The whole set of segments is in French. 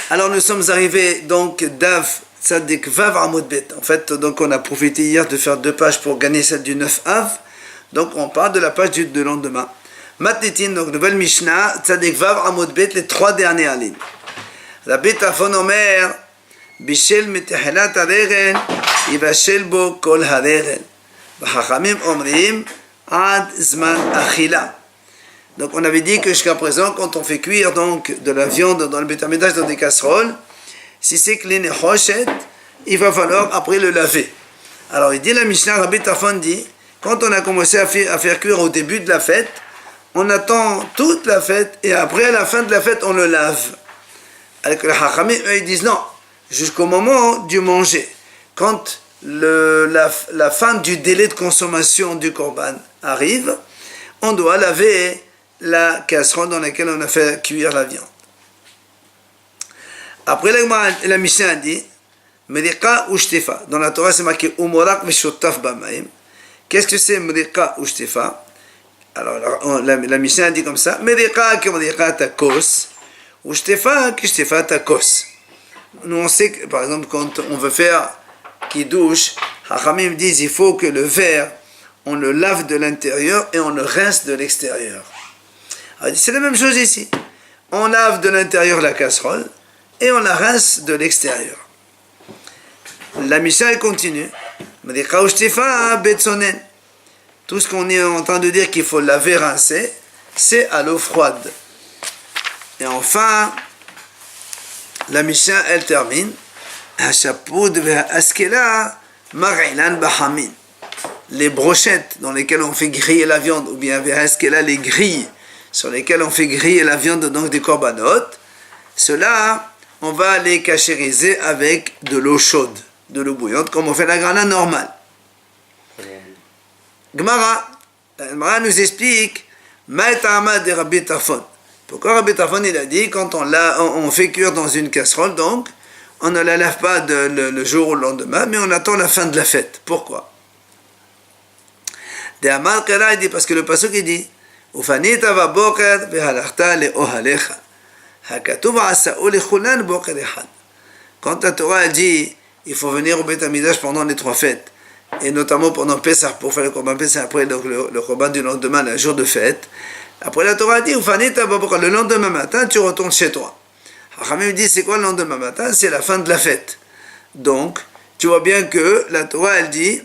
Alors nous sommes arrivés donc d'Av Tzadik Vav Amud Bet. En fait, donc on a profité hier de faire 2 pages pour gagner celle du 9 Av. Donc on part de la page du lendemain. Matnitin, donc nouvelle Mishnah, Tzadik Vav Amud Bet, les 3 dernières lignes. Rabbi Tarfon Omer, Bishel Metehelat Hareren, Ivashel Bo Kol Hareren. V'chachamim Omrim, Ad Zman Achila. Donc on avait dit que jusqu'à présent, quand on fait cuire donc de la viande dans le bétamidage dans des casseroles, si c'est clean et hochet, il va falloir après le laver. Alors il dit la Mishnah, Rabbi Tarfon dit, quand on a commencé à faire cuire au début de la fête, on attend toute la fête et après à la fin de la fête on le lave. Alors que les Hachamim, eux, ils disent non, jusqu'au moment du manger. Quand la fin du délai de consommation du korban arrive, on doit laver la casserole dans laquelle on a fait cuire la viande. Après la Mishnah a dit Mrika ou Shtefa. Dans la Torah c'est marqué Umorak Meshotaf Bamaim. Qu'est-ce que c'est Mrika ou Shtefa? Alors la Mishnah a dit comme ça Mrika que Mrika takos ou Shtefa que Shtefa takos. Nous on sait que par exemple quand on veut faire Kiddush, Hachamim disent il faut que le verre on le lave de l'intérieur et on le rince de l'extérieur. C'est la même chose ici. On lave de l'intérieur la casserole et on la rince de l'extérieur. La Mishnah continue. Tout ce qu'on est en train de dire qu'il faut laver, rincer, c'est à l'eau froide. Et enfin, la Mishnah, elle termine. Les brochettes dans lesquelles on fait griller la viande, ou bien les grilles sur lesquelles on fait griller la viande donc des korbanot, cela on va les cachériser avec de l'eau chaude, de l'eau bouillante, comme on fait la grana normale. Gemara nous explique Ma'etama de Rabbi Tarfon. Pourquoi Rabbi Tarfon il a dit quand on fait cuire dans une casserole, donc on ne la lave pas le jour ou le lendemain, mais on attend la fin de la fête. Pourquoi? De Amar Kera il dit parce que le pasuk il dit Ufanita va boker vehalachta le ohalecha. Hakatuv asa'u lechulan boker echad. Quand la Torah dit il faut venir au Beth Amidash pendant les 3 fêtes, et notamment pendant Pessah pour faire le korban Pessah, après donc le korban du lendemain, le jour de fête, après la Torah dit Ufanita va boker, le lendemain matin tu retournes chez toi. Hachamim dit c'est quoi le lendemain matin? C'est la fin de la fête. Donc tu vois bien que la Torah elle dit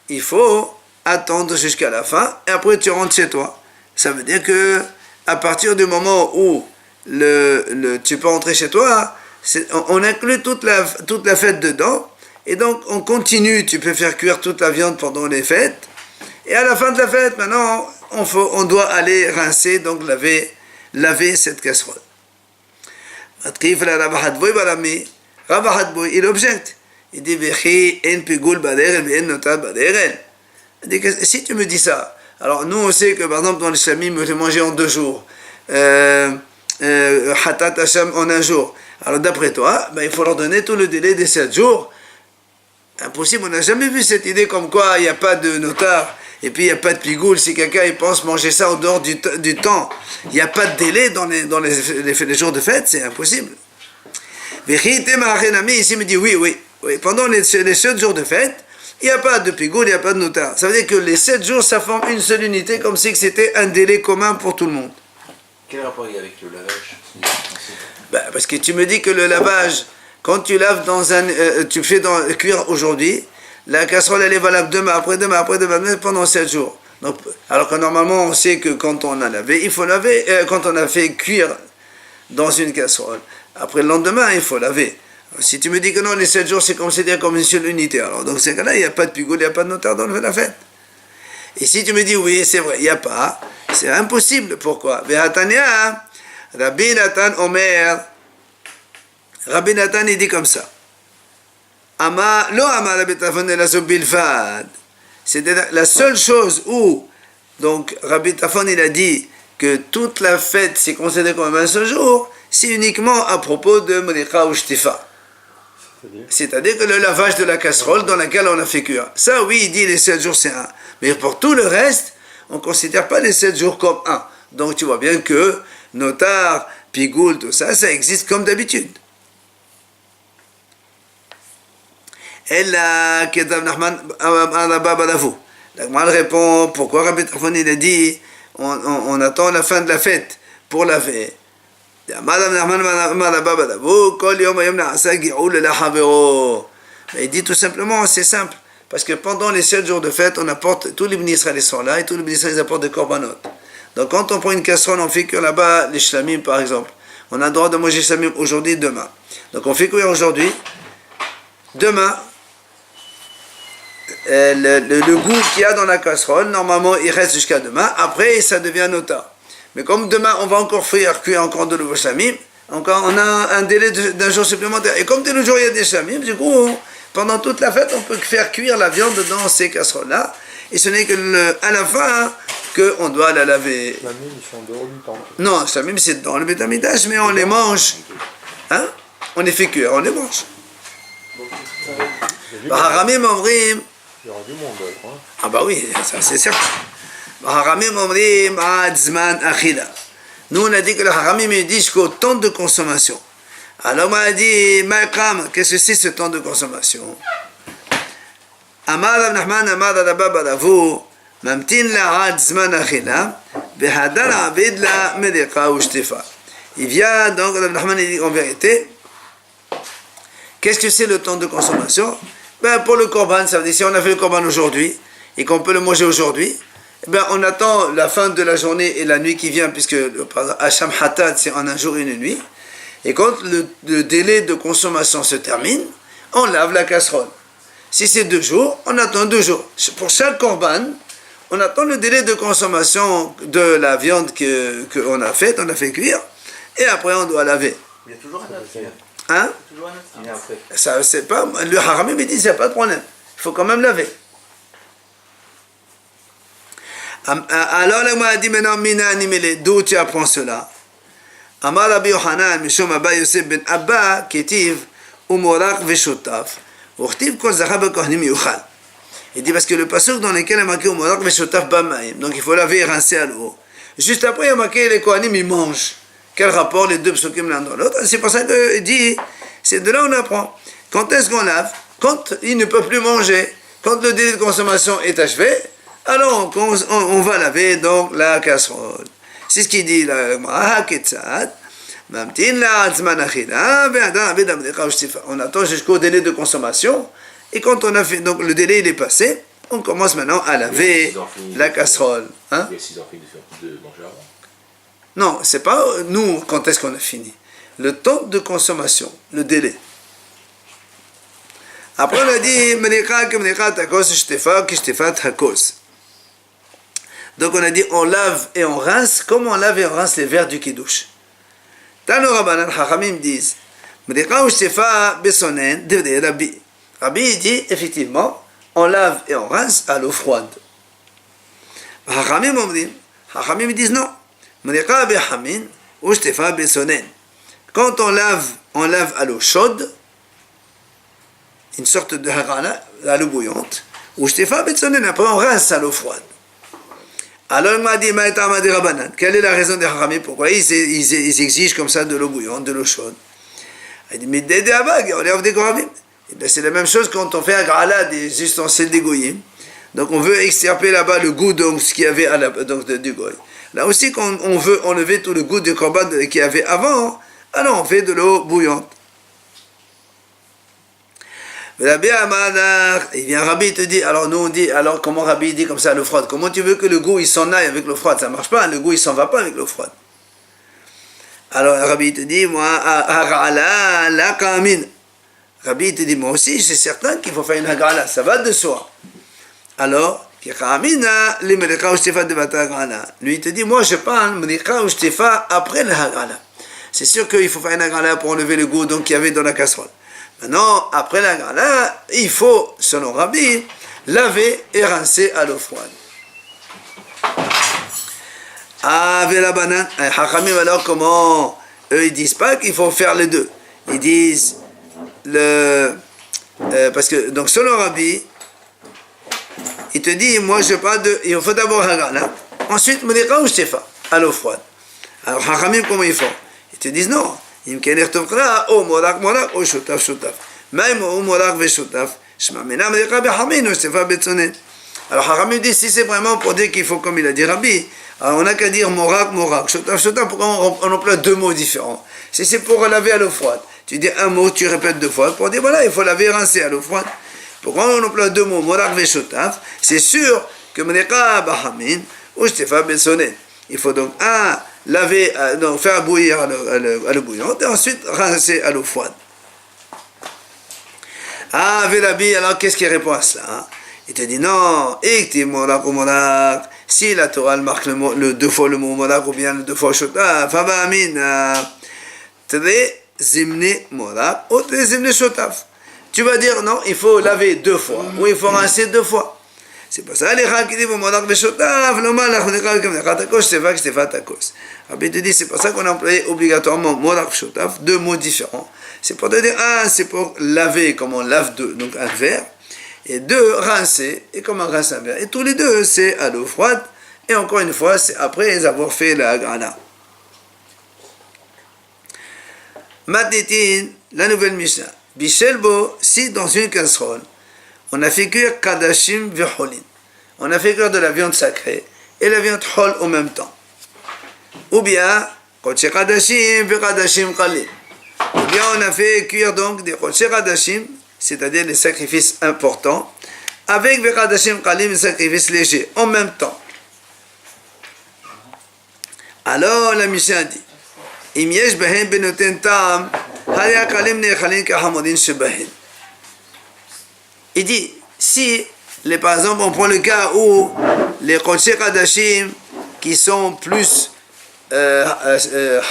il faut attendre jusqu'à la fin et après tu rentres chez toi. Ça veut dire que à partir du moment où tu peux rentrer chez toi, on inclut toute la fête dedans et donc on continue. Tu peux faire cuire toute la viande pendant les fêtes et à la fin de la fête maintenant on doit aller rincer, donc laver cette casserole. Il objecte. Il dit si tu me dis ça, alors nous on sait que par exemple dans l'islamie on peut manger en 2 jours, hatat hacham en 1 jour. Alors d'après toi, il faut leur donner tout le délai des 7 jours. Impossible, on n'a jamais vu cette idée comme quoi il n'y a pas de notar et puis il n'y a pas de pigoule. Si quelqu'un il pense manger ça en dehors du temps, il n'y a pas de délai dans les jours de fête, c'est impossible. Ici il me dit oui, pendant les 7 jours de fête, il n'y a pas de pigoule, il n'y a pas de notar. Ça veut dire que les 7 jours, ça forme une seule unité, comme si c'était un délai commun pour tout le monde. Quel rapport il y a avec le lavage? Parce que tu me dis que le lavage, quand tu laves tu fais cuire aujourd'hui, la casserole elle est valable demain, après-demain, pendant 7 jours. Donc, alors que normalement on sait que quand on a lavé, il faut laver, quand on a fait cuire dans une casserole, après le lendemain il faut laver. Si tu me dis que non, les 7 jours c'est considéré comme une seule unité, alors dans ces cas-là il n'y a pas de pigoule, il n'y a pas de notaire dans la fête. Et si tu me dis oui, c'est vrai, il n'y a pas, c'est impossible. Pourquoi? Vehatania, Rabbi Nathan Omer, Rabbi Nathan il dit comme ça. C'est la seule chose où donc Rabbi Tarfon il a dit que toute la fête c'est considéré comme un seul jour, c'est uniquement à propos de Mrika ou Shtefa. C'est-à-dire que le lavage de la casserole dans laquelle on a fait cuire. Ça oui, il dit les 7 jours c'est un. Mais pour tout le reste, on ne considère pas les 7 jours comme un. Donc tu vois bien que notar, pigoule, tout ça, ça existe comme d'habitude. Et là, Ketab Nachman Badavou. La Gemara répond, pourquoi Rabbi Tarfon il a dit, on attend la fin de la fête pour laver. Il dit tout simplement, c'est simple, parce que pendant les 7 jours de fête, on apporte, tous les ministres ils sont là, et tous les ministres ils apportent des korbanot. Donc quand on prend une casserole, on fait cuire là-bas les shlamim par exemple. On a le droit de manger shlamim aujourd'hui et demain. Donc on fait cuire aujourd'hui, demain, le goût qu'il y a dans la casserole, normalement il reste jusqu'à demain, après ça devient nota. Mais comme demain on va encore faire cuire encore de nouveaux shlamim, encore on a un délai d'un jour supplémentaire. Et comme tous les jours il y a des shlamim, du coup pendant toute la fête on peut faire cuire la viande dans ces casseroles-là. Et ce n'est que à la fin qu'on doit la laver. Les shlamim, ils sont dehors du temple. Non, les shlamim c'est dans le Beth Amikdash, mais on les mange. Hein? On les fait cuire, on les mange. Haramim omrim. Il y aura du monde, hein. Ah bah oui, ça c'est certain. Haramim omrim ad zman achila. Nous on a dit que le haramim il dit jusqu'au temps de consommation. Alors on a dit, Ma'akam, qu'est-ce que c'est ce temps de consommation? Amar Rav Nachman, Amar Rabba Badavou, Mamtin la ad zman achila, Behadar abid la medeka ou shtefa. Il vient donc, Rav Nachman il dit en vérité, qu'est-ce que c'est le temps de consommation? Ben pour le korban, ça veut dire si on a fait le korban aujourd'hui et qu'on peut le manger aujourd'hui, ben on attend la fin de la journée et la nuit qui vient, puisque Hacham Hatat c'est en un jour et une nuit. Et quand le délai de consommation se termine, on lave la casserole. Si c'est 2 jours, on attend 2 jours. Pour chaque korban, on attend le délai de consommation de la viande qu'on a faite, on a fait cuire, et après on doit laver. Il y a toujours un autre. Hein? Toujours un autre qui vient après. Ça, c'est pas, le haramim me dit, il n'y a pas de problème. Il faut quand même laver. Alors, le m'a dit maintenant, Mina animele, d'où tu apprends cela? Amar Rabbi Yohanan, Mishom Abba Yosef ben Abba, Ketiv, Umorak Veshotaf, Urtiv Kol Zahab Kohnim Yuchal. Il dit parce que le passage dans lequel il y a marqué Umorak Veshotaf Bamaim, donc il faut laver et rincer à l'eau. Juste après, il y a marqué les Kohanim, ils mangent. Quel rapport les deux psukim l'un dans l'autre? C'est pour ça qu'il dit, c'est de là où on apprend. Quand est-ce qu'on lave? Quand ils ne peuvent plus manger, quand le délai de consommation est achevé, alors on va laver donc la casserole. C'est ce qu'il dit là. On attend jusqu'au délai de consommation, et quand on a fait, donc le délai il est passé, on commence maintenant à laver la casserole. Hein? Il y a 6 ans de manger avant. Non, c'est pas nous quand est-ce qu'on a fini. Le temps de consommation, le délai. Après on a dit donc on a dit on lave et on rince, comme on lave et on rince les verres du kiddush. Tano Rabbanan Chachamim disent Rabbi dit effectivement on lave et on rince à l'eau froide. Chachamim disent non. Quand on lave à l'eau chaude, une sorte de harana, à l'eau bouillante, ou après on rince à l'eau froide. Alors il m'a dit, quelle est la raison des haramim? Pourquoi ils exigent comme ça de l'eau bouillante, de l'eau chaude? Il dit, mais c'est la même chose quand on fait un grala des ustensiles des goyim. Donc on veut extirper là-bas le goût donc ce qu'il y avait du goy. Là aussi, quand on veut enlever tout le goût du korban qu'il y avait avant, alors on fait de l'eau bouillante. Rabbi Amadar, il vient Rabbi te dit, alors nous on dit, alors comment Rabbi dit comme ça l'eau froide? Comment tu veux que le goût il s'en aille avec l'eau froide? Ça marche pas, le goût il s'en va pas avec l'eau froide. Alors Rabbi te dit, moi, Harala, la kamin. Rabbi te dit, moi aussi, c'est certain qu'il faut faire une hagrala, ça va de soi. Alors, lui il te dit, moi je parle après le hagrala. C'est sûr qu'il faut faire une hagrala pour enlever le goût donc qu'il y avait dans la casserole. Maintenant, après la hagrala, il faut, selon Rabbi, laver et rincer à l'eau froide. La banane. Hachamim, alors comment? Eux ils disent pas qu'il faut faire les deux. Ils disent parce que donc selon Rabbi, il te dit, moi je parle de, il faut d'abord hagrala, ensuite medeka ou shefa à l'eau froide. Alors Hachamim comment ils font? Ils te disent non. Im kener tovkra o morak morak o shotaf shotaf. Même o morak ve shotaf. Alors Haramim dit, si c'est vraiment pour dire qu'il faut, comme il a dit Rabbi, alors on n'a qu'à dire morak, morak. Shotaf, shotaf, pourquoi on emploie deux mots différents? Si c'est pour laver à l'eau froide, tu dis un mot, tu répètes deux fois, pour dire voilà, il faut laver et rincer à l'eau froide. Pourquoi on emploie deux mots, morak et shotaf? C'est sûr que Mneka Bahamin ou Shtifa Betsonet. Il faut donc laver, donc faire bouillir à l'eau bouillante et ensuite rincer à l'eau froide. Vélabi, alors qu'est-ce qu'il répond à cela? Il te dit non, morak ou morak. Si la Torah marque le deux fois le mot morak ou bien le deux fois shotaf, tu vas dire non, il faut laver deux fois ou il faut rincer deux fois. C'est pas ça les gens qui disent morak shotaf, le mal Rabbi te dit c'est pour ça qu'on a employé obligatoirement morak shotaf, deux mots différents. C'est pour te dire c'est pour laver comme on lave donc un verre. Et deux, rincer, et comme on rince un verre. Et tous les deux, c'est à l'eau froide. Et encore une fois, c'est après avoir fait la grana. Matitin, la nouvelle Mishnah. Bishelbo, si dans une casserole, on a fait cuire kadashim v'cholin. On a fait cuire de la viande sacrée et la viande chol au même temps. Ou bien, kodesh kadashim v'kadashim qalim. Ou bien on a fait cuire donc des kodesh kadashim, c'est-à-dire les sacrifices importants, avec Vekadashim Kalim, les sacrifices légers, en même temps. Alors la Mishnah dit, Im yesh behen benoten tam, haya kalim nechalin kahamodin shebahen. Il dit, si, par exemple, on prend le cas où les Kodesh Kadashim, qui sont plus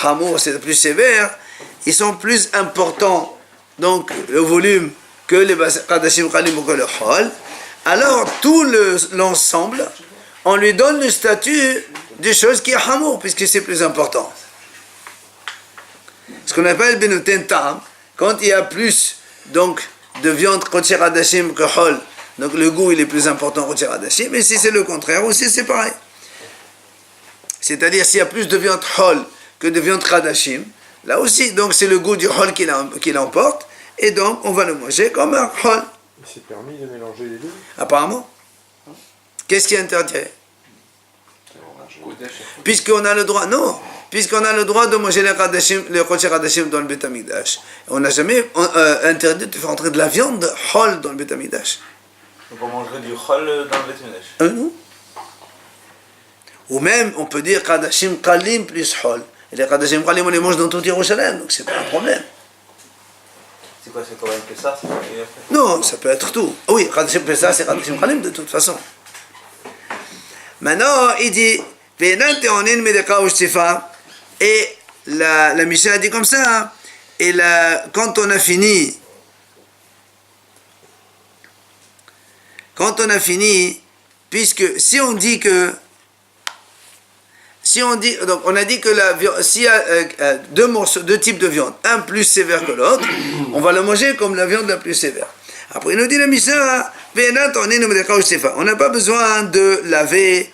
hamour, c'est plus sévère, ils sont plus importants, donc le volume, que les Kadashim Kalim ou que le Chol, alors tout l'ensemble, on lui donne le statut de chose qui est Hamour, puisque c'est plus important. Ce qu'on appelle Benoten Tam, quand il y a plus donc, de viande Kodesh Kadashim que Chol, donc le goût il est plus important Kodesh Kadashim, mais si c'est le contraire aussi c'est pareil. C'est-à-dire s'il y a plus de viande Chol que de viande Kadashim, là aussi, donc c'est le goût du Chol qui l'emporte, et donc on va le manger comme un Chol. C'est permis de mélanger les deux? Apparemment. Qu'est-ce qui est interdit? Puisqu'on a le droit, non, puisqu'on a le droit de manger le Kodesh Kadashim dans le Beit HaMikdash. On n'a jamais interdit de faire entrer de la viande Chol dans le Beit HaMikdash. Donc on mangerait du Chol dans le Beit HaMikdash? Non. Ou même, on peut dire Kadashim Kalim plus Chol. Et les Kadashim Kalim, on les mange dans tout Yerushalayim, donc c'est pas un problème. C'est quoi, c'est quand même que ça? Non, ça peut être tout. Oui, Kadashim Pessah, c'est Kadashim Kalim de toute façon. Maintenant, il dit, et la Mishnah dit comme ça, et quand on a fini, puisque si on dit, donc on a dit que s'il y a deux types de viande, un plus sévère que l'autre, on va le manger comme la viande la plus sévère. Après il nous dit la Mishnah, on n'a pas besoin de laver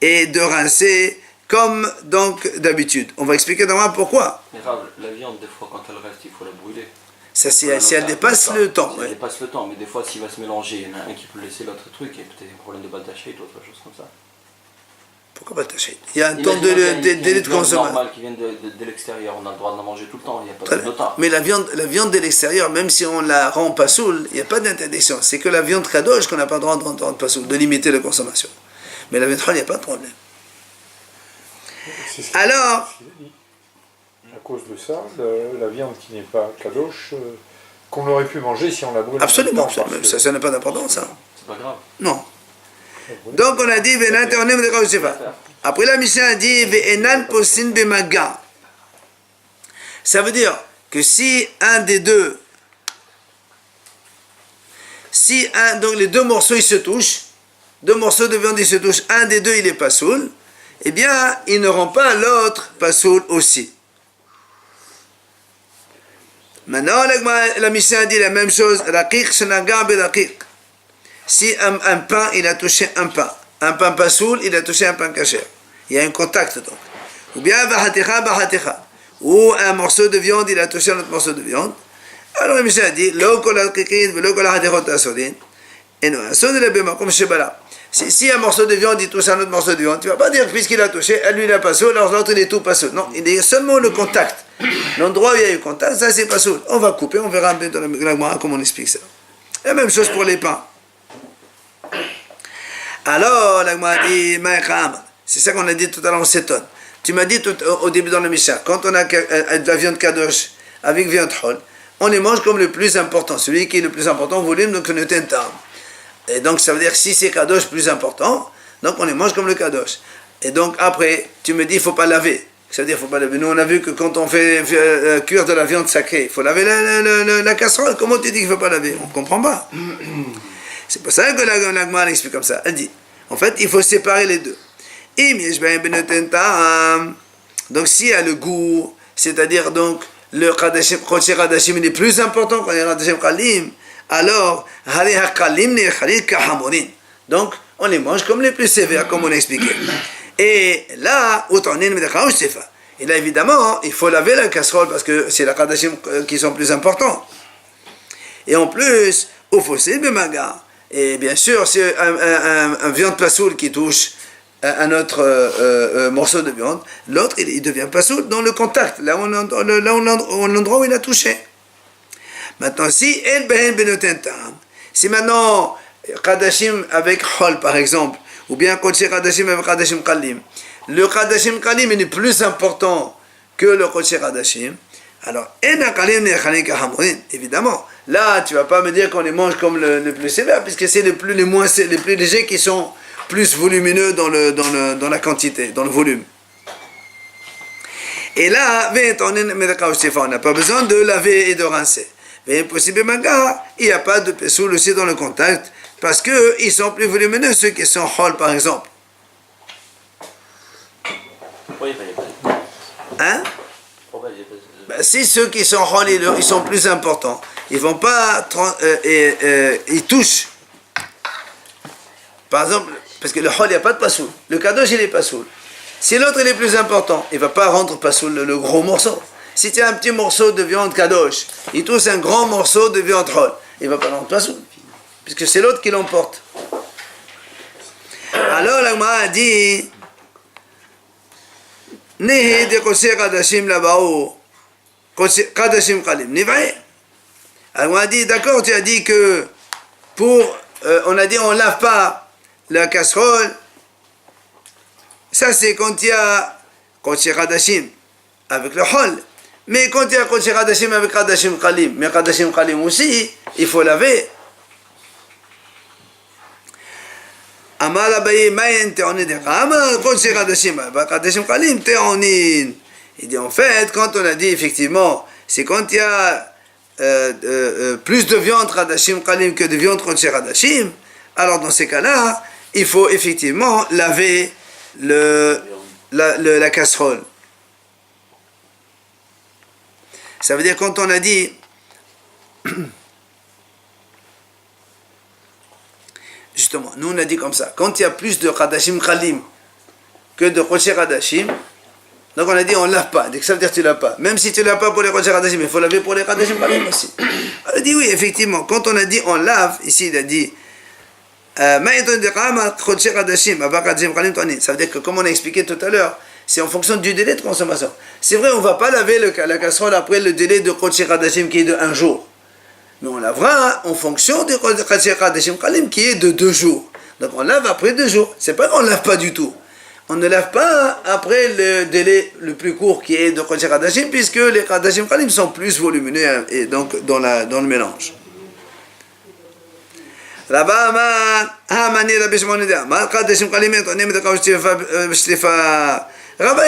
et de rincer comme donc d'habitude. On va expliquer d'abord pourquoi. Mais Rav, la viande, des fois, quand elle reste, il faut la brûler. Ça, si elle dépasse le temps. Si elle dépasse le temps, mais des fois, s'il va se mélanger, il y en a un qui peut laisser l'autre truc, et peut-être un problème de batachite ou autre chose comme ça. Pourquoi pas tâcher? Il y a un temps de délai de consommation. Normal qui vient de l'extérieur, on a le droit de la manger tout le temps, il n'y a pas de temps. Mais la viande de l'extérieur, même si on la rend pas soule, il n'y a pas d'interdiction. C'est que la viande kadosh qu'on n'a pas le droit de rendre pas soule, de limiter la consommation. Mais la viande il n'y a pas de problème. Alors, à cause de ça, la viande qui n'est pas kadosh, qu'on aurait pu manger si on la brûle. Absolument, ça n'a pas d'importance. Ça. C'est pas grave. Non. Donc on a dit après la Mishnah a dit ça veut dire que si un des deux, donc les deux morceaux ils se touchent, deux morceaux de viande ils se touchent, un des deux il est pas soul, eh bien il ne rend pas l'autre pas soul aussi. Maintenant la Mishnah a dit la même chose, raqiq shanaga beraqiq. Si un pain, il a touché un pain pas soul, il a touché un pain kasher. Il y a un contact donc. Ou bien, ou un morceau de viande, il a touché un autre morceau de viande. Alors le Mishnah dit, Lo kol al-kikid, velo kol al-hadirot asodin, et non, asodin le bemakom shebala. Si un morceau de viande, il touche un autre morceau de viande, tu ne vas pas dire puisqu'il a touché, lui il a pas saoul, alors l'autre il est tout pas saoul. Non, il est seulement le contact. L'endroit où il y a eu contact, ça c'est pas saoul. On va couper, on verra un peu dans la Gemara comment on explique ça. La même chose pour les pains. Alors, la Gemara dit, c'est ça qu'on a dit tout à l'heure, on s'étonne. Tu m'as dit au début dans le Mishnah, quand on a de la viande kadosh avec viande hol, on les mange comme le plus important, celui qui est le plus important en volume, donc le tentam. Et donc ça veut dire que si c'est kadosh plus important, donc on les mange comme le kadosh. Et donc après, tu me dis il ne faut pas laver. Ça veut dire il ne faut pas laver. Nous on a vu que quand on fait cuire de la viande sacrée, il faut laver la casserole. Comment tu dis qu'il ne faut pas laver? On ne comprend pas. C'est pour ça que la Gemara explique comme ça. Elle dit, en fait, il faut séparer les deux. Donc s'il y a le goût, c'est-à-dire donc le Kodesh Hadashim il est plus important que le Hadashim Kalim, alors donc on les mange comme les plus sévères, comme on a expliqué. Et là, et là évidemment, il faut laver la casserole parce que c'est les Hadashim qui sont plus importants. Et en plus, au fossé de maga. Et bien sûr, c'est un viande pasoul qui touche un autre morceau de viande, l'autre il devient pasoul dans le contact, là où l'endroit où il a touché. Maintenant, si maintenant Kadashim avec Hol par exemple, ou bien Kodesh Kadashim avec Kadashim Kalim, le Kadashim Kalim est plus important que le Kodesh Kadashim, alors évidemment, là tu vas pas me dire qu'on les mange comme le plus sévère, puisque c'est les plus légers qui sont plus volumineux dans la quantité, dans le volume. Et là, on n'a pas besoin de laver et de rincer. Mais impossible manga, il n'y a pas de pessoul aussi dans le contact, parce qu'ils sont plus volumineux, ceux qui sont hol par exemple. Oui, Hein? Si ceux qui sont hol, ils sont plus importants, ils vont pas, ils touchent. Par exemple, parce que le hol, il n'y a pas de pasoul. Le kadosh, il est pasoul. Si l'autre, il est plus important, il ne va pas rendre pasoul le gros morceau. Si tu as un petit morceau de viande kadosh, il touche un grand morceau de viande hol, il ne va pas rendre pasoul. Puisque c'est l'autre qui l'emporte. Alors, la Gemara a dit, Nehi de kosher kadashim labao, kadashim kalim, nivrae. Alors, on a dit, d'accord, tu as dit que on a dit, on ne lave pas la casserole, ça c'est quand il y a Kodesh Hadashim avec le hol. Mais quand il y a Kodesh Hadashim avec Hadashim Kalim, mais Hadashim Kalim aussi, il faut laver. Amar Abaye Mayen Teonin Amar Kodesh Hadashim avec Hadashim Kalim Teonin. Il dit en fait, quand on a dit effectivement, c'est quand il y a plus de viande Hadashim Kalim que de viande Kodesh Hadashim, alors dans ces cas-là, il faut effectivement laver la casserole. Ça veut dire quand on a dit justement, nous on a dit comme ça, quand il y a plus de Hadashim Kalim que de Kodesh Hadashim, donc on a dit on ne lave pas. Ça veut dire que tu ne laves pas. Même si tu ne laves pas pour les Kodesh Hadashim, il faut laver pour les Hadashim Kalim aussi. On a dit oui, effectivement, quand on a dit on lave, ici il a dit ça veut dire que, comme on a expliqué tout à l'heure, c'est en fonction du délai de consommation. C'est vrai, on ne va pas laver la casserole après le délai de Kodesh Hadashim qui est de 1 jour. Mais on lavera en fonction du Kodesh Hadashim Kalim qui est de 2 jours. Donc on lave après 2 jours. C'est pas qu'on ne lave pas du tout. On ne lave pas après le délai le plus court qui est de Kodesh Hadashim, puisque les Hadashim Kalim sont plus volumineux et donc dans le mélange. Rabba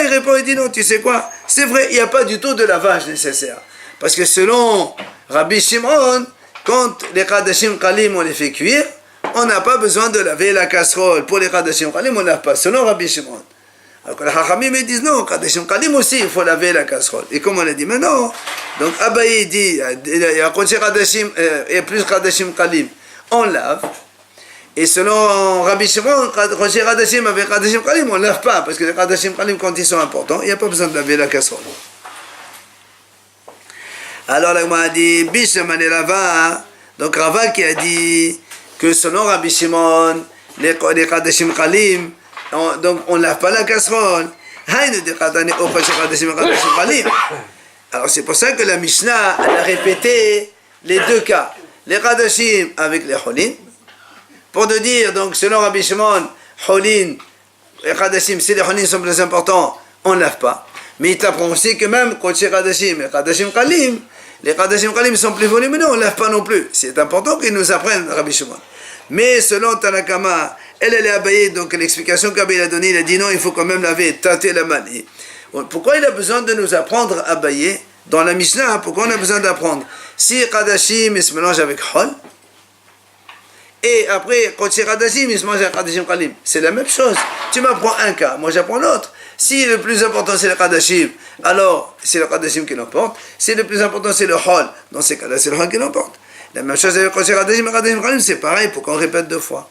il répond, il dit non, tu sais quoi, c'est vrai, il n'y a pas du tout de lavage nécessaire. Parce que selon Rabbi Shimon, quand les Kadashim Kalim on les fait cuire, on n'a pas besoin de laver la casserole. Pour les Kadashim Kalim, on ne lave pas, selon Rabbi Shimon. Alors que les Hachamim me disent non, Kadashim Kalim aussi, il faut laver la casserole. Et comme on a dit, mais non. Donc Abaye dit, il y a Kadashim et plus Kadashim Kalim, on lave. Et selon Rabbi Shimon, Kodesh Hadashim avec Hadashim Kalim, on ne lave pas, parce que les Hadashim Kalim, quand ils sont importants, il n'y a pas besoin de laver la casserole. Alors la Gemara a dit, Bishamane Rava, donc Rava qui a dit que selon Rabbi Shimon, les Kadashim Kalim, donc on ne lave pas la casserole. Alors c'est pour ça que la Mishnah elle a répété les deux cas, les Kadashim avec les Cholin, pour te dire, donc selon Rabbi Shimon, Cholin, les Kadashim, si les Cholin sont plus importants, on ne lave pas. Mais il t'apprend aussi que même quand c'est Kadashim et Kadashim Kalim, les Kadashim Kalim sont plus volumineux, on ne lave pas non plus. C'est important qu'ils nous apprennent, Rabbi Shimon. Mais selon Tanakama, elle est abayée, donc l'explication qu'Abaye a donnée, il a dit non, il faut quand même laver, tâter la main. Pourquoi il a besoin de nous apprendre à bailler dans la Mishnah? Pourquoi on a besoin d'apprendre? Si Kadashim il se mélange avec Hol, et après, quand c'est Kadashim, il se mélange avec Kadashim Kalim, c'est la même chose. Tu m'apprends un cas, moi j'apprends l'autre. Si le plus important c'est le Kadashim, alors c'est le Kadashim qui l'emporte. Si le plus important c'est le Hol, dans ces cas-là, c'est le Hol qui l'emporte. La même chose avec Kadashim et Kadashim Kalim, c'est pareil, pourquoi on répète deux fois?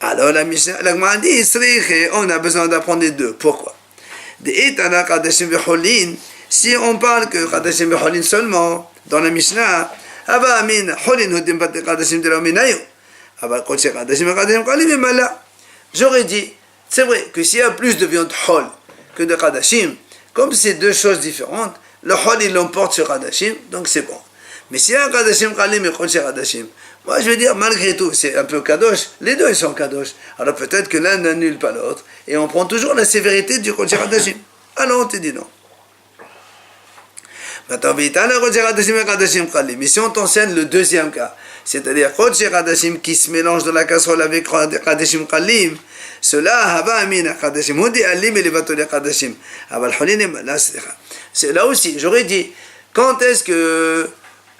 Alors la Mishnah, la Gemara dit, on a besoin d'apprendre les deux. Pourquoi? Si on parle que Kadashim et Cholin seulement, dans la Mishnah, j'aurais dit, c'est vrai que s'il y a plus de viande Chol que de Kadashim, comme c'est deux choses différentes, le Chol il l'emporte sur Kadashim, donc c'est bon. Mais s'il y a un Kadashim Kalim et Chol sur Kadashim, moi je veux dire, malgré tout, c'est un peu Kadosh, les deux ils sont Kadosh. Alors peut-être que l'un n'annule pas l'autre, et on prend toujours la sévérité du Chol sur Kadashim. Alors on te dit non. Mais si on t'enseigne le deuxième cas, c'est-à-dire Chol sur Kadashim qui se mélange dans la casserole avec Kadashim Kalim, cela, c'est là aussi, j'aurais dit, quand est-ce que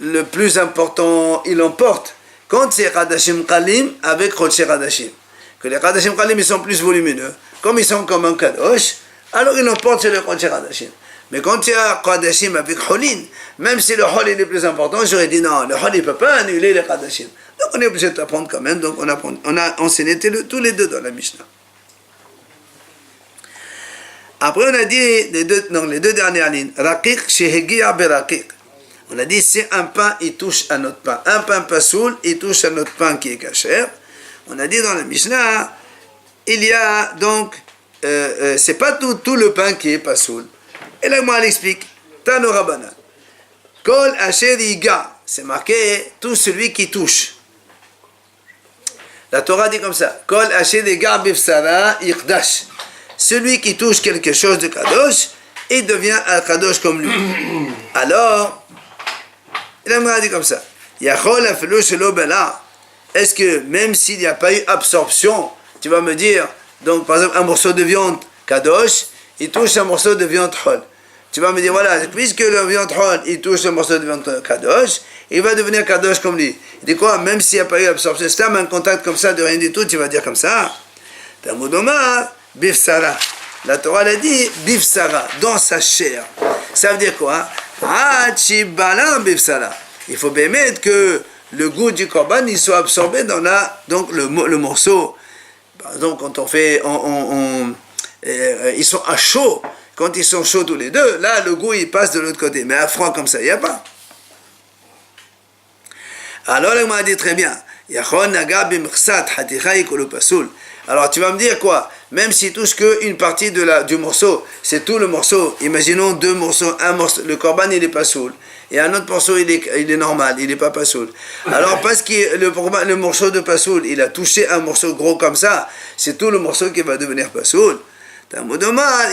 le plus important il emporte? Quand c'est Kadashim Kalim avec Chodshei Kadashim. Que les Kadashim Kalim ils sont plus volumineux, comme ils sont comme un Kadosh, alors ils l'emportent sur le Chodshei Kadashim. Mais quand il y a Kadashim avec Cholin, même si le Chol est le plus important, j'aurais dit non, le Chol ne peut pas annuler les Kadashim. Donc on est obligé d'apprendre quand même, donc on a enseigné tous les deux dans la Mishnah. Après on a dit les deux dernières lignes, Raqiq shehegia beraqiq. On a dit si un pain il touche à notre pain, un pain pasoul il touche à notre pain qui est kasher. On a dit dans la Mishnah, il y a donc, c'est pas tout le pain qui est pasoul. Et là moi elle explique, Tano Rabbanan, Kol asher yiga, c'est marqué tout celui qui touche. La Torah dit comme ça, Kol asher yiga bifsara yiqdash. Celui qui touche quelque chose de kadosh, il devient un kadosh comme lui. Alors, il a dit comme ça, est-ce que même s'il n'y a pas eu absorption, tu vas me dire, donc par exemple un morceau de viande kadosh, il touche un morceau de viande chol. Tu vas me dire, voilà, puisque le viande chol, il touche un morceau de viande kadosh, il va devenir kadosh comme lui. Il dit quoi, même s'il n'y a pas eu absorption, c'est un contact comme ça de rien du tout, tu vas dire comme ça. Bifsara. La Torah l'a dit, bifsara, dans sa chair. Ça veut dire quoi? Il faut bien mettre que le goût du korban il soit absorbé dans donc le morceau. Par exemple, quand on fait, ils sont à chaud. Quand ils sont chauds tous les deux, là le goût il passe de l'autre côté. Mais à froid comme ça, il n'y a pas. Alors il m'a dit très bien. Alors tu vas me dire quoi? Même s'il touche qu'une partie du morceau, c'est tout le morceau. Imaginons deux morceaux, un morceau, le korban il est pas soul, et un autre morceau il est normal, il est pas soul. Alors parce que le morceau de pas soul, il a touché un morceau gros comme ça, c'est tout le morceau qui va devenir pas soul.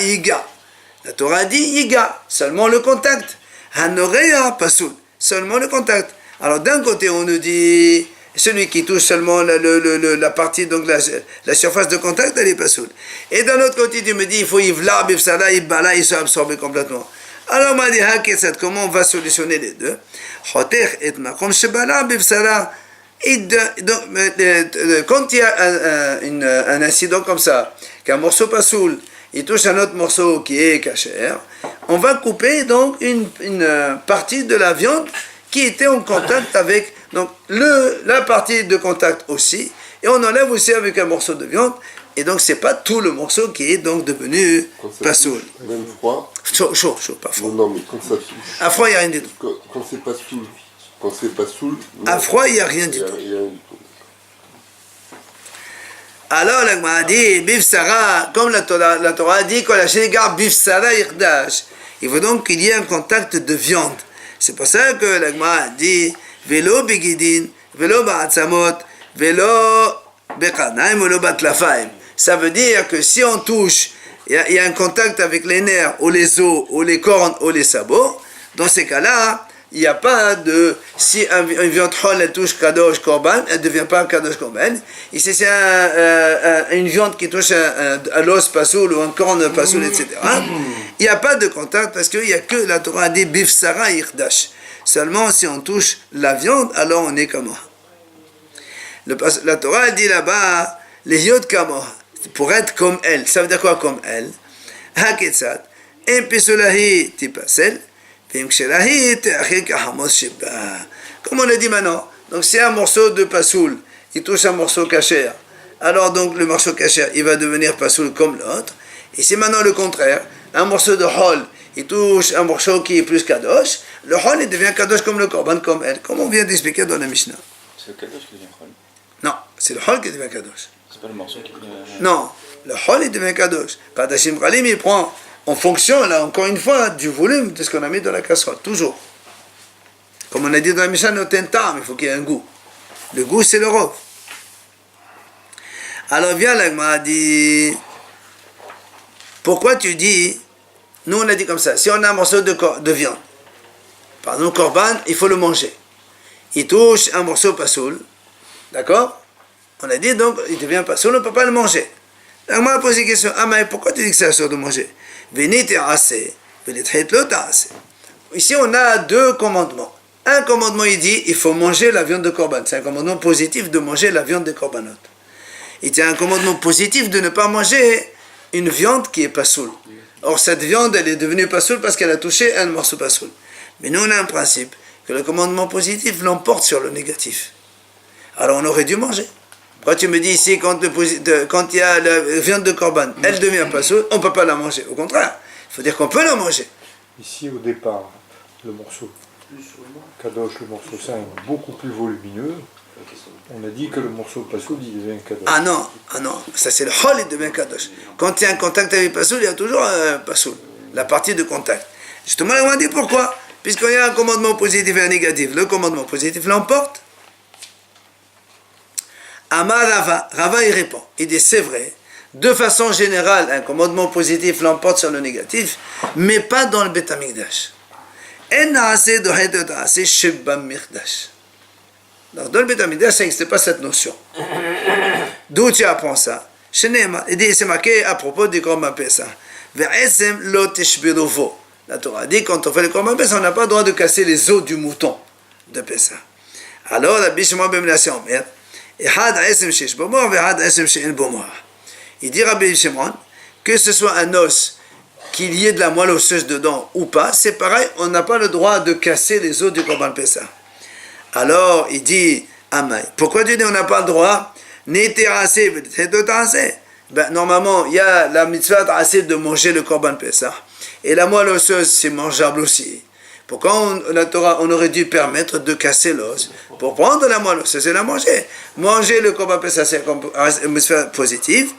Yiga. La Torah dit yiga, seulement le contact. Hanorea pas soul, seulement le contact. Alors d'un côté on nous dit celui qui touche seulement la partie, donc la surface de contact, elle est pas soule. Et d'un autre côté, tu me dis, il faut yivla, bifsala, ibala, il soit absorbé complètement. Alors, on m'a dit, comment on va solutionner les deux? Choter et makom shebala, bifsala. Quand il y a un incident comme ça, qu'un morceau pas soule, il touche un autre morceau qui est kasher, on va couper donc une partie de la viande qui était en contact avec donc la partie de contact aussi, et on enlève aussi avec un morceau de viande, et donc c'est pas tout le morceau qui est donc devenu pasoul. Même froid. Chaud, pas froid. Non, mais quand ça touche. À froid, il n'y a rien du tout. Quand c'est pas saoul. Quand c'est pas saoul. À froid, il n'y a rien du tout. Il y a rien du tout. Alors, la Gemara dit, Bif Sarah, comme la Torah dit, quand la Sheligar Bif Sarah Yirdash, il faut donc qu'il y ait un contact de viande. C'est pour ça que la Gemara dit, Velo Begidin, Velo Ba'atzamot, Velo Bekanaim, Velo Batlafaim. Ça veut dire que si on touche, il y a un contact avec les nerfs, ou les os, ou les cornes, ou les sabots, dans ces cas-là, il n'y a pas de... Si une viande hol, elle touche Kadosh Korban, elle ne devient pas Kadosh Korban. Et si c'est une viande qui touche à l'os pasoul ou un corne pasoul, etc., il n'y a pas de contact parce qu'il n'y a que la Torah dit Bif Sarah Yirdash. Seulement si on touche la viande, alors on est comme la Torah dit là-bas, les yod kamo, pour être comme elle. Ça veut dire quoi comme elle? Haketsat, en pisulahi tipasel. Comme on a dit maintenant, donc c'est un morceau de pasoul, il touche un morceau kasher, alors donc le morceau kasher, il va devenir pasoul comme l'autre, et c'est maintenant le contraire, un morceau de hol, il touche un morceau qui est plus kadosh, le hol il devient kadosh comme le korban, comme elle, comme on vient d'expliquer dans la Mishnah. C'est le kadosh qui devient hol. Non, c'est le hol qui devient kadosh. C'est pas le morceau qui devient... Non, le hol il devient kadosh. Kadashim Ralim il prend en fonction, là, encore une fois, du volume de ce qu'on a mis dans la casserole, toujours. Comme on a dit dans la Mishnah, il faut qu'il y ait un goût. Le goût, c'est le rov. Alors, viens là, m'a dit, pourquoi tu dis, nous on a dit comme ça, si on a un morceau de viande, par exemple, korban, il faut le manger. Il touche un morceau pasoul, d'accord? On a dit donc, il devient pasoul, on ne peut pas le manger. Alors, moi, posé la question, ah, mais pourquoi tu dis que c'est sûr de manger? Ici, on a deux commandements. Un commandement, il dit, il faut manger la viande de korban. C'est un commandement positif de manger la viande de korbanot. Il y a un commandement positif de ne pas manger une viande qui est pas soul. Or, cette viande, elle est devenue pas soul parce qu'elle a touché un morceau pas soul. Mais nous, on a un principe que le commandement positif l'emporte sur le négatif. Alors, on aurait dû manger. Quand tu me dis ici, quand il y a la viande de korban, elle devient pas soul, on ne peut pas la manger. Au contraire, il faut dire qu'on peut la manger. Ici, au départ, le morceau kadosh, le morceau saint, est beaucoup plus volumineux. On a dit que le morceau pasoul, il devient kadosh. Ah non, ça c'est le hol, il devient kadosh. Quand il y a un contact avec pasoul, il y a toujours un pasoul, la partie de contact. Justement, on va dire pourquoi. Puisqu'il y a un commandement positif et un négatif, le commandement positif l'emporte. Amar Rava y répond, il dit c'est vrai, de façon générale, un commandement positif l'emporte sur le négatif, mais pas dans le Beth Amikdash. Donc dans le Beth Amikdash, ça n'existe pas cette notion. D'où tu apprends ça? Il dit, c'est marqué à propos du Korban Pessah. La Torah dit, quand on fait le Korban Pessah, on n'a pas le droit de casser les os du mouton de Pessah. Alors, la Bishma Bemnassi Omer, il dit Rabbi Shimon que ce soit un os, qu'il y ait de la moelle osseuse dedans ou pas, c'est pareil, on n'a pas le droit de casser les os du Korban Pessah. Alors il dit Amay, pourquoi tu dis on n'a pas le droit? Normalement il y a la mitzvah de manger le Korban Pessah et la moelle osseuse c'est mangeable aussi. Pourquoi la Torah, on aurait dû permettre de casser l'os pour prendre la moelle osseuse et la manger? Manger le Korban Pessah, c'est un mitzvah positif.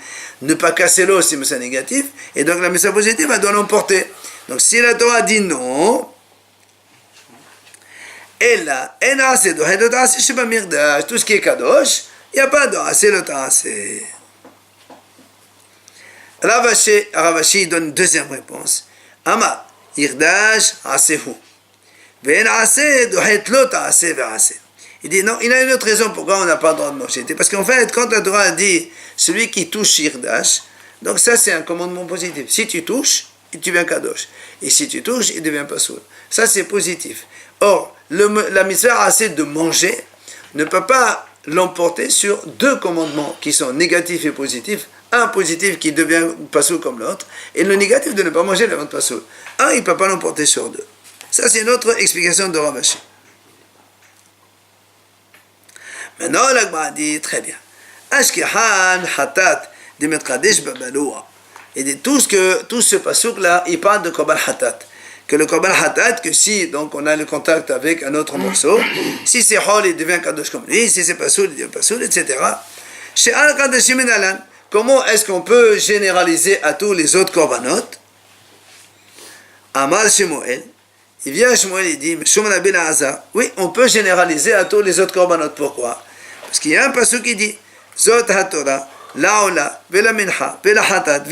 Ne pas casser l'os, c'est un mitzvah négatif. Et donc la mitzvah positive, elle doit l'emporter. Donc si la Torah dit non, et là, tout ce qui est kadosh, il n'y a pas de assez le assez. Ravashi donne une deuxième réponse. Ama, yirdash asehu. Il dit non, il a une autre raison pourquoi on n'a pas le droit de manger. Parce qu'en fait, quand la Torah dit celui qui touche Yirdash, donc ça c'est un commandement positif. Si tu touches, tu deviens Kadosh. Et si tu touches, il devient pas sourd. Ça c'est positif. Or, la mitzvah assez de manger ne peut pas l'emporter sur deux commandements qui sont négatifs et positifs. Un positif qui devient pas sourd comme l'autre, et le négatif de ne pas manger la viande pas sourd. Un, il ne peut pas l'emporter sur deux. Ça, c'est une autre explication de Ravashi. Maintenant, la Gemara dit très bien. Ashkehan hatat Dimet Kadesh Babaloa. Et de tout ce pasouk-là, il parle de Korban Hatat. Que le Korban Hatat, que si donc on a le contact avec un autre morceau, si c'est Hol, il devient Kadosh comme lui, si c'est Pasoul, il devient Pasoul, etc. Chez Al-Kadeshim Alan, comment est-ce qu'on peut généraliser à tous les autres Korbanot? Amal Shemuel, il vient à Shemuel, il dit, oui, on peut généraliser à tous les autres Korbanot. Pourquoi? Parce qu'il y a un pasouk qui dit, Zot HaTorah, La'ola, Vela Mincha, Vela Hatat,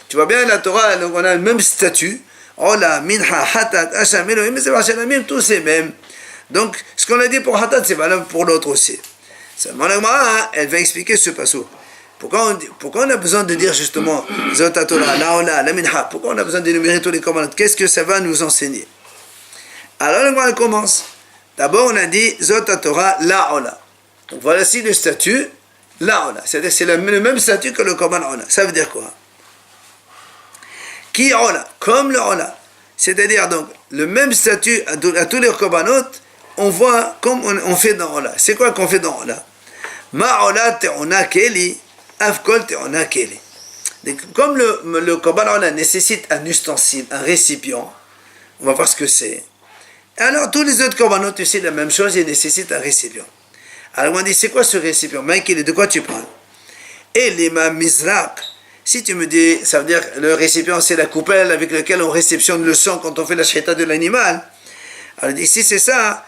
tu vois bien la Torah, donc on a le même statut. Ola, Minha, Hatat, Hasham, Elohim, tous ces mêmes. Donc, ce qu'on a dit pour Hatat, c'est valable pour l'autre aussi. Seulement, la Gemara, elle va expliquer ce passage. Pourquoi on a besoin de dire justement Zot HaTorah, La'ola, la Minha? Pourquoi on a besoin d'énumérer tous les commandements? Qu'est-ce que ça va nous enseigner? Alors, la Gemara, elle commence. D'abord, on a dit Zot HaTorah, La'ola. Donc, voici le statut. Là, c'est-à-dire c'est le même statut que le Korban Ola. Ça veut dire quoi? Qui Ola? Comme le Ola. C'est-à-dire donc le même statut à tous les Korbanot, on voit comme on fait dans Ola. C'est quoi qu'on fait dans Ola? Ma Ola te'ona keli, afkol te'ona keli. Comme le Korban Ola nécessite un ustensile, un récipient, on va voir ce que c'est. Alors tous les autres Korbanot, tu sais la même chose, ils nécessitent un récipient. Alors on dit, c'est quoi ce récipient? Michael, de quoi tu parles? Et les mizrak. Si tu me dis, ça veut dire le récipient, c'est la coupelle avec laquelle on réceptionne le sang quand on fait la shita de l'animal. Alors ici c'est ça.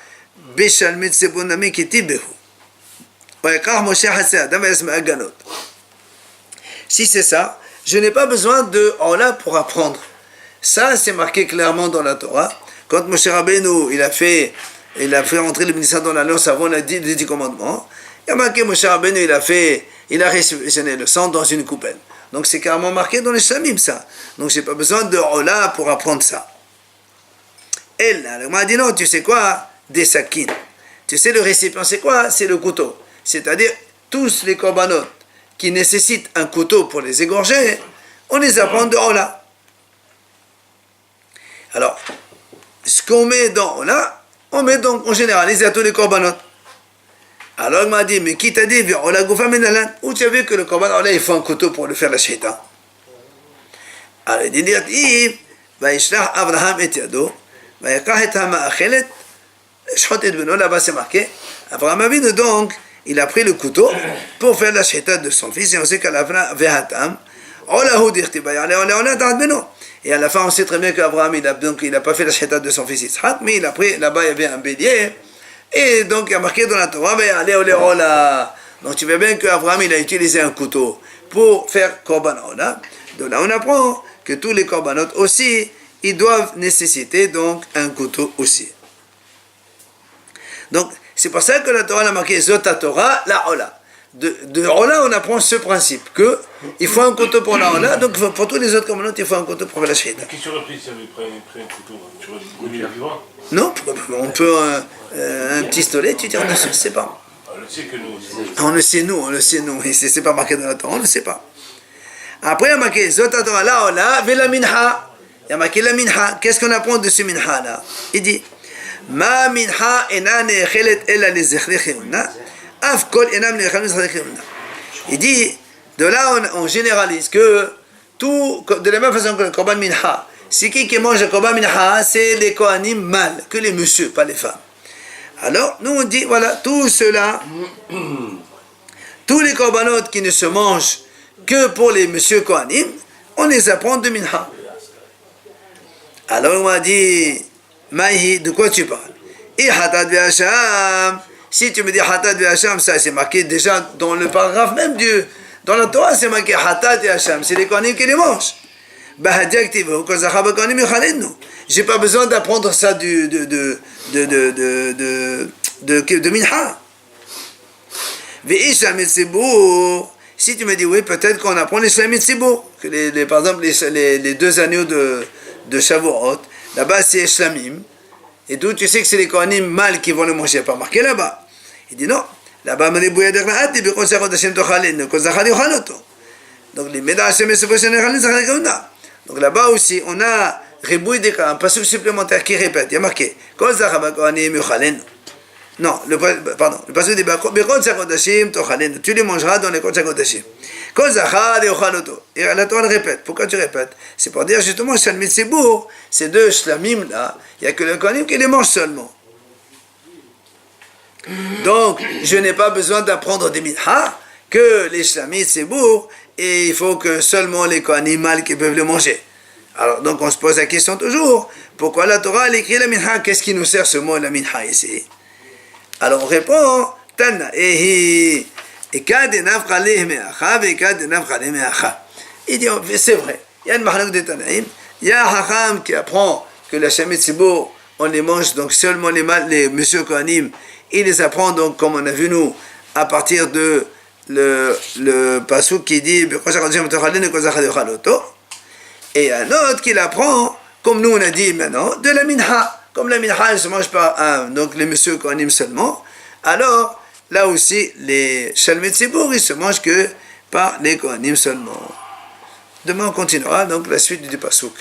Beshalmit sebonami kitibehu. Si c'est ça, je n'ai pas besoin de Ola pour apprendre. Ça, c'est marqué clairement dans la Torah. Quand Moshe Rabbeinu, il a fait entrer le ministère dans l'alliance avant les 10 commandements. Il y a marqué Moshe Rabbeinu, il a réceptionné le sang dans une coupelle. Donc c'est carrément marqué dans les Shlamim, ça. Donc j'ai pas besoin de Ola pour apprendre ça. Et là, on m'a dit non, tu sais quoi? Des sakines. Tu sais le récipient, c'est quoi? C'est le couteau. C'est-à-dire, tous les korbanot qui nécessitent un couteau pour les égorger, on les apprend de Ola. Alors, ce qu'on met dans Ola, on généralise à tous les korbanot. Alors il m'a dit, mais qui t'a dit, où tu as vu que le korban, il faut un couteau pour le faire la shita? Alors il dit, Abraham et Yado, là-bas c'est marqué, Abraham a vu donc, il a pris le couteau pour faire la shita de son fils, et on sait qu'à la fin, et à la fin, on sait très bien qu'Abraham, il n'a pas fait la shita de son fils Yitzhak, mais il a pris, là-bas, il y avait un bélier, et donc il y a marqué dans la Torah, donc tu vois bien qu'Abraham, il a utilisé un couteau pour faire korban ola. Donc là, on apprend que tous les korbanot aussi, ils doivent nécessiter donc un couteau aussi. Donc, c'est pour ça que la Torah a marqué Zot HaTorah, la ola. De Ola, on apprend ce principe, qu'il faut un couteau pour la Ola, donc pour tous les autres commandements, il faut un couteau pour faire la shahida. Qu'est-ce que tu aurais pris si tu avais pris un couteau? Tu aurais connu la vivant? Non, on peut un pistolet, tu dis, on ne sait pas. On le sait que nous aussi. On le sait nous, c'est pas marqué dans la Torah, on ne sait pas. Après, il y a marqué Zot HaTorah, la Ola, vela minha. Il y a marqué la minha. Qu'est-ce qu'on apprend de ce minha là? Il dit, Ma minha ena nechelet ela lezechre chemuna. Il dit, de là on généralise que tout, de la même façon que le korban minha, c'est qui mange le korban minha? C'est les kohanim mâles, que les messieurs, pas les femmes. Alors, nous on dit, voilà, tout cela, tous les korbanot qui ne se mangent que pour les messieurs kohanim, on les apprend de minha. Alors on m'a dit, Maïhi, de quoi tu parles? Et hatat ve'asham. Si tu me dis Hatat et Hacham, ça c'est marqué déjà dans le paragraphe même dans la Torah, c'est marqué Hatat et Hacham, c'est les Kohanim qui les mangent. J'ai pas besoin d'apprendre ça de Minha. Si tu me dis oui, peut-être qu'on apprend les Shlamim Tzibour, que par exemple les 2 agneaux de Shavuot, là-bas c'est Shlamim. Et d'où tu sais que c'est les Kohanim mâles qui vont le manger, pas marqué là-bas. Il dit non, là-bas, donc les donc là-bas aussi, on a un passage supplémentaire qui répète, il y a marqué Non, le passage dit Bekot Sakodashim Tochalenu. Tu les mangeras dans les Kodesh Sakodashim. Kol Zachar et Ochaloto. Et la Torah répète. Pourquoi tu répètes? C'est pour dire justement, Shalmit Sebour, ces deux shlamim là, il n'y a que le Kohanim qui les mange seulement. Donc, je n'ai pas besoin d'apprendre des minha que les shlamit Sebour, et il faut que seulement les Kohanim mâles qui peuvent le manger. Alors, donc on se pose la question toujours, pourquoi la Torah elle écrit la minha? Qu'est-ce qui nous sert ce mot la minha ici? Alors on répond, Tana, il dit, c'est vrai, il y a une mahalouk de Tanaïm, il y a un hacham qui apprend que la Shalmit Sebour, on les mange donc seulement les messieurs Kohanim, il les apprend donc comme on a vu nous, à partir de le pasuk qui dit, et un autre qui l'apprend, comme nous on a dit maintenant, de la minha. Comme la minha elle ne se mange pas donc les messieurs Kohanim seulement, alors là aussi les Shalmit Sebour ils se mangent que par les Kohanim seulement. Demain on continuera donc la suite du pasuk.